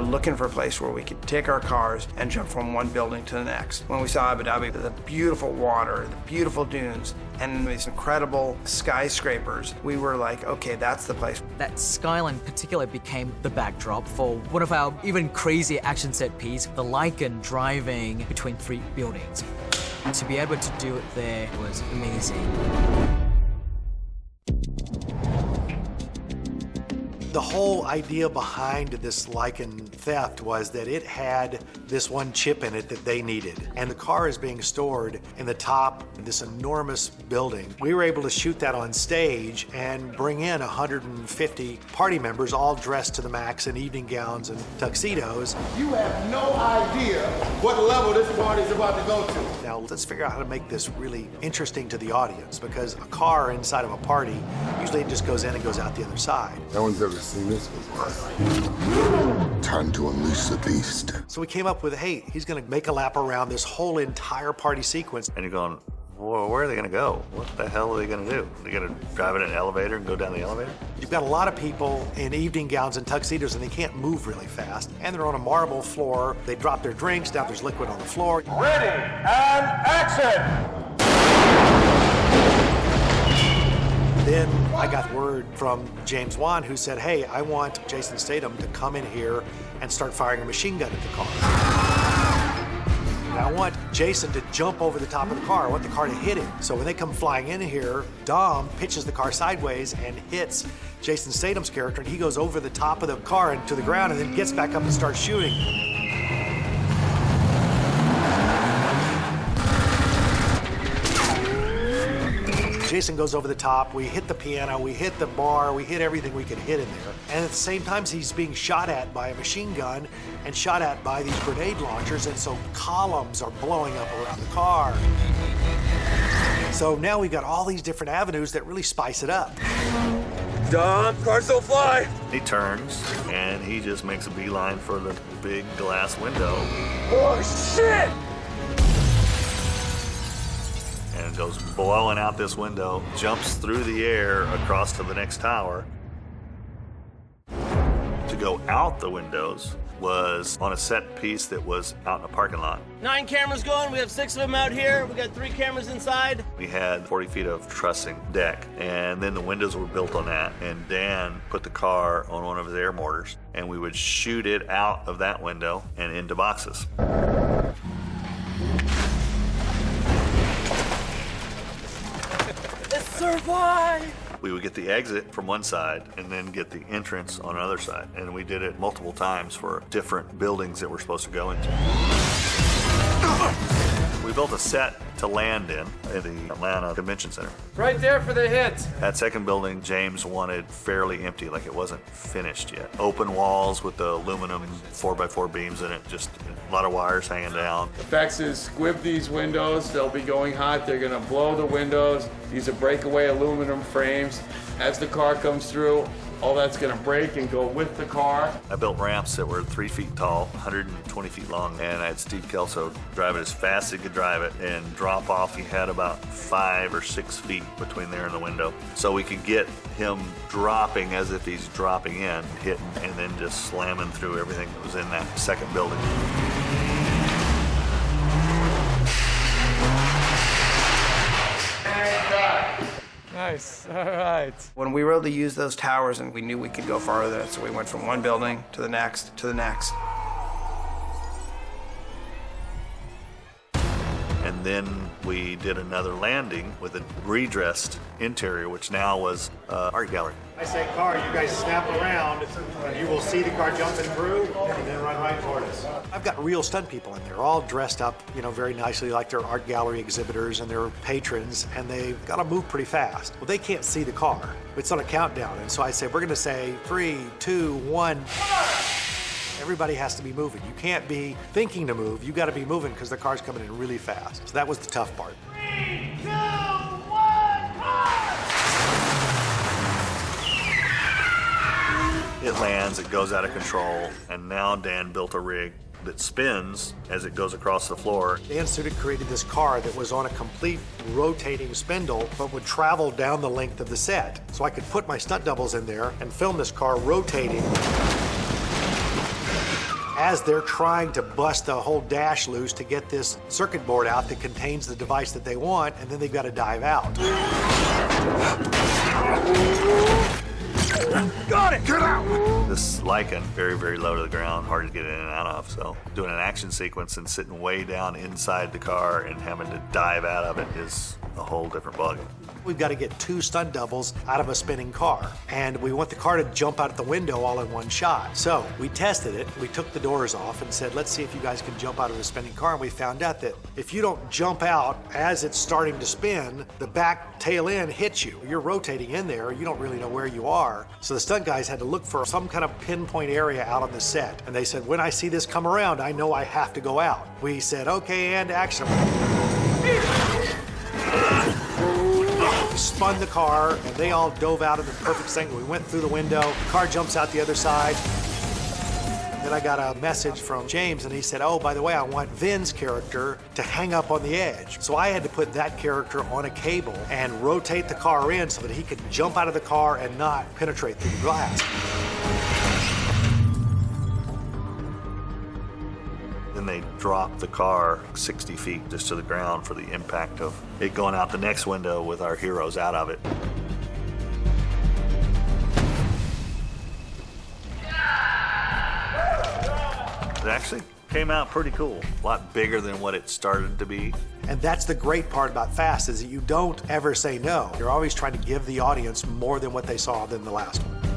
were looking for a place where we could take our cars and jump from one building to the next. When we saw Abu Dhabi, the beautiful water, the beautiful dunes, and these incredible skyscrapers, we were like, okay, that's the place. That skyline particularly became the backdrop for one of our even crazier action set piece, the Lycan driving between 3 buildings. To be able to do it there was amazing. The whole idea behind this Lycan theft was that it had this one chip in it that they needed. And the car is being stored in the top of this enormous building. We were able to shoot that on stage and bring in 150 party members all dressed to the max in evening gowns and tuxedos. You have no idea what level this party is about to go to. Now let's figure out how to make this really interesting to the audience, because a car inside of a party, usually it just goes in and goes out the other side. No one's ever seen this before. Time to unleash the beast. So we came up with, hey, he's gonna make a lap around this whole entire party sequence. And you're going, well, where are they gonna go? What the hell are they gonna do? Are they gonna drive in an elevator and go down the elevator? You've got a lot of people in evening gowns and tuxedos, and they can't move really fast. And they're on a marble floor. They drop their drinks, now there's liquid on the floor. Ready and action! Then I got word from James Wan, who said, hey, I want Jason Statham to come in here and start firing a machine gun at the car. And I want Jason to jump over the top of the car. I want the car to hit him. So when they come flying in here, Dom pitches the car sideways and hits Jason Statham's character, and he goes over the top of the car and to the ground and then gets back up and starts shooting. Jason goes over the top, we hit the piano, we hit the bar, we hit everything we could hit in there. And at the same time, he's being shot at by a machine gun and shot at by these grenade launchers, and so columns are blowing up around the car. So now we've got all these different avenues that really spice it up. Dom, cars don't fly! He turns, and he just makes a beeline for the big glass window. Oh, shit! And goes blowing out this window, jumps through the air across to the next tower. To go out the windows was on a set piece that was out in a parking lot. 9 cameras going, we have 6 of them out here. We got 3 cameras inside. We had 40 feet of trussing deck, and then the windows were built on that, and Dan put the car on one of his air mortars, and we would shoot it out of that window and into boxes. Survive! We would get the exit from one side and then get the entrance on another side. And we did it multiple times for different buildings that we're supposed to go into. We built a set to land in at the Atlanta Convention Center. Right there for the hit. That second building, James wanted fairly empty, like it wasn't finished yet. Open walls with the aluminum 4x4 beams in it, just a lot of wires hanging down. Effects is squib these windows. They'll be going hot. They're gonna blow the windows. These are breakaway aluminum frames. As the car comes through, all that's gonna break and go with the car. I built ramps that were 3 feet tall, 120 feet long, and I had Steve Kelso drive it as fast as he could drive it and drop off. He had about 5 or 6 feet between there and the window. So we could get him dropping as if he's dropping in, hitting, and then just slamming through everything that was in that second building. Nice, all right. When we were able to use those towers, and we knew we could go farther than that, so we went from one building to the next, to the next. And then we did another landing with a redressed interior, which now was art gallery. I say car, you guys snap around, and you will see the car jumping through, and then run right toward us. I've got real stunt people in there, all dressed up, you know, very nicely like their art gallery exhibitors and their patrons, and they've got to move pretty fast. Well, they can't see the car. It's on a countdown, and so I say, we're gonna say 3, 2, 1. Everybody has to be moving. You can't be thinking to move. You got to be moving because the car's coming in really fast. So that was the tough part. 3, 2, 1, car! It lands, it goes out of control, and now Dan built a rig that spins as it goes across the floor. Dan Sudik created this car that was on a complete rotating spindle, but would travel down the length of the set. So I could put my stunt doubles in there and film this car rotating. as they're trying to bust the whole dash loose to get this circuit board out that contains the device that they want, and then they've got to dive out. Got it! Get out! This Lycan, very, very low to the ground, hard to get in and out of. So doing an action sequence and sitting way down inside the car and having to dive out of it is a whole different ballgame. We've got to get 2 stunt doubles out of a spinning car, and we want the car to jump out the window all in one shot. So we tested it. We took the doors off and said, let's see if you guys can jump out of a spinning car. And we found out that if you don't jump out as it's starting to spin, the back tail end hits you. You're rotating in there. You don't really know where you are. So the stunt guys had to look for some kind of pinpoint area out on the set. And they said, when I see this come around, I know I have to go out. We said, okay, and action. Spun the car, and they all dove out of the perfect thing. We went through the window, the car jumps out the other side. Then I got a message from James, and he said, oh, by the way, I want Vin's character to hang up on the edge. So I had to put that character on a cable and rotate the car in so that he could jump out of the car and not penetrate through the glass. Then they dropped the car 60 feet just to the ground for the impact of it going out the next window with our heroes out of it. It actually came out pretty cool. A lot bigger than what it started to be. And that's the great part about Fast, is that you don't ever say no. You're always trying to give the audience more than what they saw than the last one.